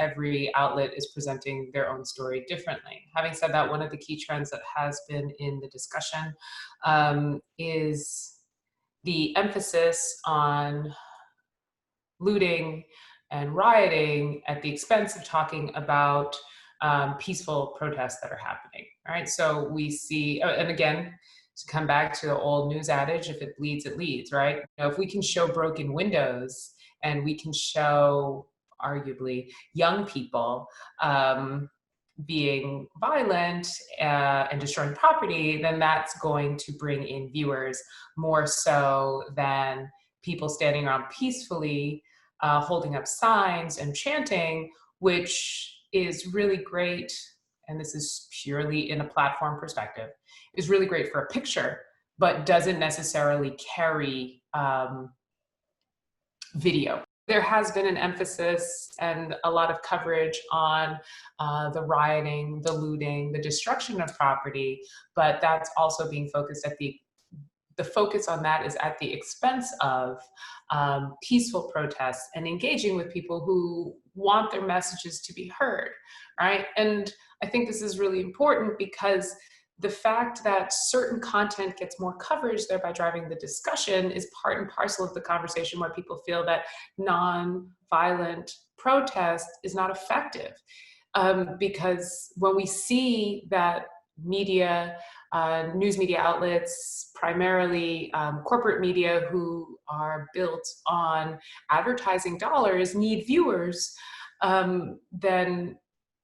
every outlet is presenting their own story differently. Having said that, one of the key trends that has been in the discussion is the emphasis on looting and rioting at the expense of talking about peaceful protests that are happening. All right, so we see, and again, to come back to the old news adage, if it bleeds, it leads, right? You know, if we can show broken windows and we can show, arguably, young people being violent and destroying property, then that's going to bring in viewers more so than people standing around peacefully holding up signs and chanting, which is really great, and this is purely in a platform perspective, is really great for a picture, but doesn't necessarily carry video. There has been an emphasis and a lot of coverage on the rioting, the looting, the destruction of property, but that's also being focused at the focus on that is at the expense of peaceful protests and engaging with people who want their messages to be heard, right? And I think this is really important because the fact that certain content gets more coverage, thereby driving the discussion, is part and parcel of the conversation where people feel that non-violent protest is not effective. Because when we see that media, news media outlets, primarily corporate media who are built on advertising dollars, need viewers, then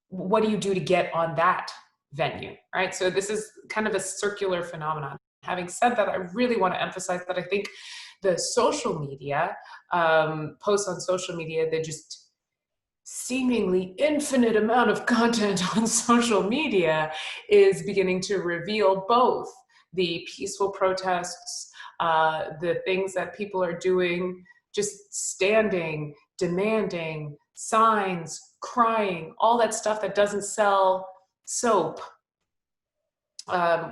what do you do to get on that venue, right? So this is kind of a circular phenomenon. Having said that, I really want to emphasize that I think the social media, posts on social media, they're just seemingly infinite amount of content on social media is beginning to reveal both the peaceful protests, the things that people are doing, just standing, demanding, signs, crying, all that stuff that doesn't sell soap.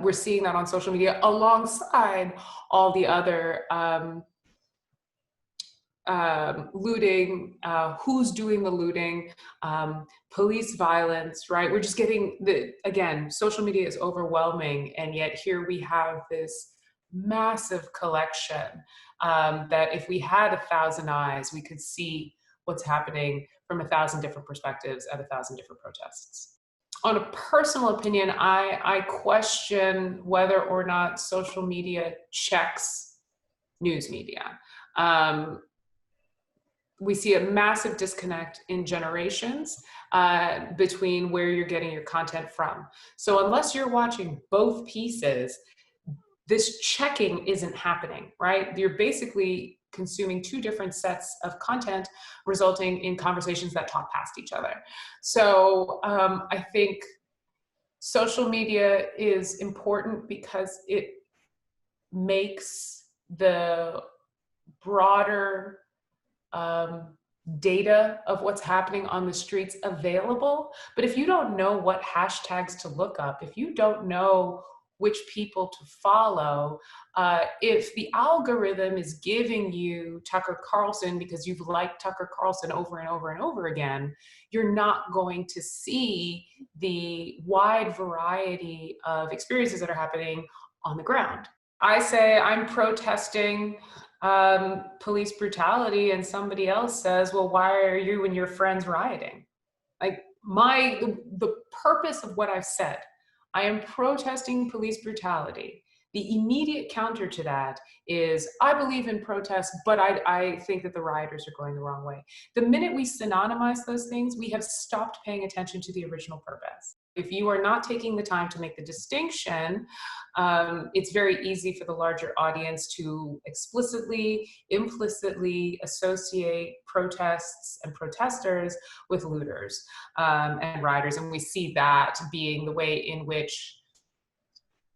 We're seeing that on social media alongside all the other looting, who's doing the looting, police violence, right? We're just getting again, social media is overwhelming, and yet here we have this massive collection that if we had 1,000 eyes, we could see what's happening from 1,000 different perspectives at 1,000 different protests. On a personal opinion, I question whether or not social media checks news media. We see a massive disconnect in generations between where you're getting your content from. So unless you're watching both pieces, this checking isn't happening, right? You're basically consuming two different sets of content, resulting in conversations that talk past each other. So I think social media is important because it makes the broader data of what's happening on the streets available. But if you don't know what hashtags to look up, if you don't know which people to follow, if the algorithm is giving you Tucker Carlson because you've liked Tucker Carlson over and over and over again, you're not going to see the wide variety of experiences that are happening on the ground. I say I'm protesting police brutality, and somebody else says, well, why are you and your friends rioting? Like the purpose of what I've said, I am protesting police brutality. The immediate counter to that is, I believe in protests, but I think that the rioters are going the wrong way. The minute we synonymize those things, we have stopped paying attention to the original purpose. If you are not taking the time to make the distinction, it's very easy for the larger audience to explicitly, implicitly associate protests and protesters with looters and rioters. And we see that being the way in which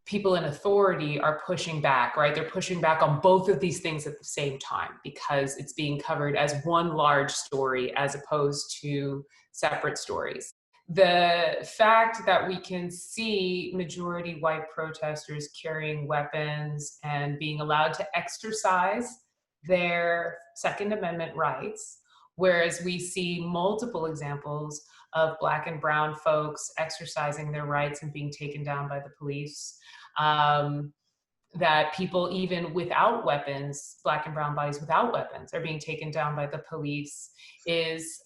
people in authority are pushing back, right? They're pushing back on both of these things at the same time because it's being covered as one large story as opposed to separate stories. The fact that we can see majority white protesters carrying weapons and being allowed to exercise their Second Amendment rights whereas we see multiple examples of Black and brown folks exercising their rights and being taken down by the police. That people even without weapons, Black and brown bodies without weapons, are being taken down by the police is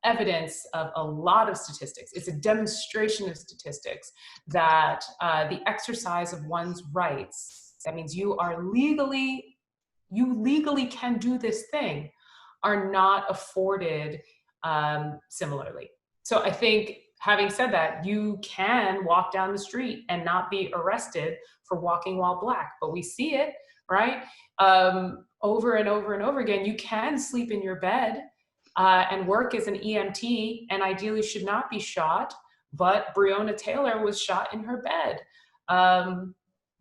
evidence of a lot of statistics. It's a demonstration of statistics that the exercise of one's rights, that means you legally can do this thing, are not afforded similarly. So I think, having said that, you can walk down the street and not be arrested for walking while Black, but we see it, right? Over and over and over again. You can sleep in your bed and work as an EMT and ideally should not be shot, but Breonna Taylor was shot in her bed.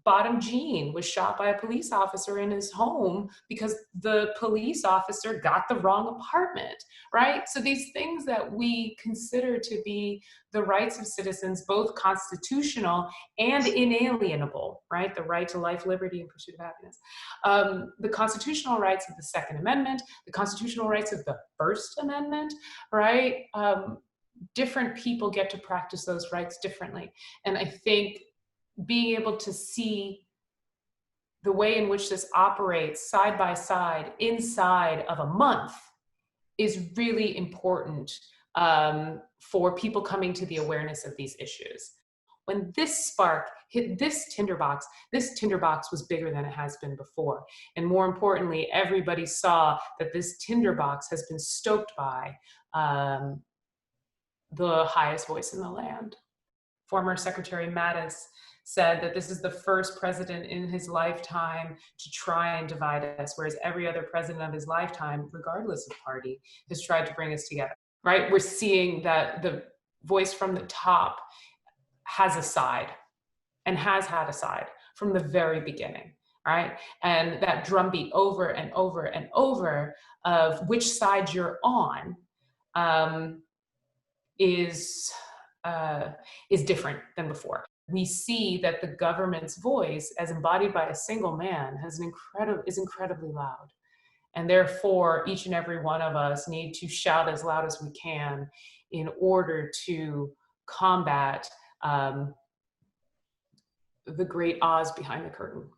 Bottom Jean was shot by a police officer in his home because the police officer got the wrong apartment, right? So these things that we consider to be the rights of citizens, both constitutional and inalienable, right? The right to life, liberty, and pursuit of happiness. The constitutional rights of the Second Amendment, the constitutional rights of the First Amendment, right? Different people get to practice those rights differently. And I think being able to see the way in which this operates side by side inside of a month is really important for people coming to the awareness of these issues. When this spark hit this tinderbox was bigger than it has been before. And more importantly, everybody saw that this tinderbox has been stoked by the highest voice in the land. Former Secretary Mattis said that this is the first president in his lifetime to try and divide us, whereas every other president of his lifetime, regardless of party, has tried to bring us together, right? We're seeing that the voice from the top has a side and has had a side from the very beginning, right? And that drumbeat over and over and over of which side you're on is different than before. We see that the government's voice, as embodied by a single man, is incredibly loud. And therefore, each and every one of us need to shout as loud as we can in order to combat the great Oz behind the curtain.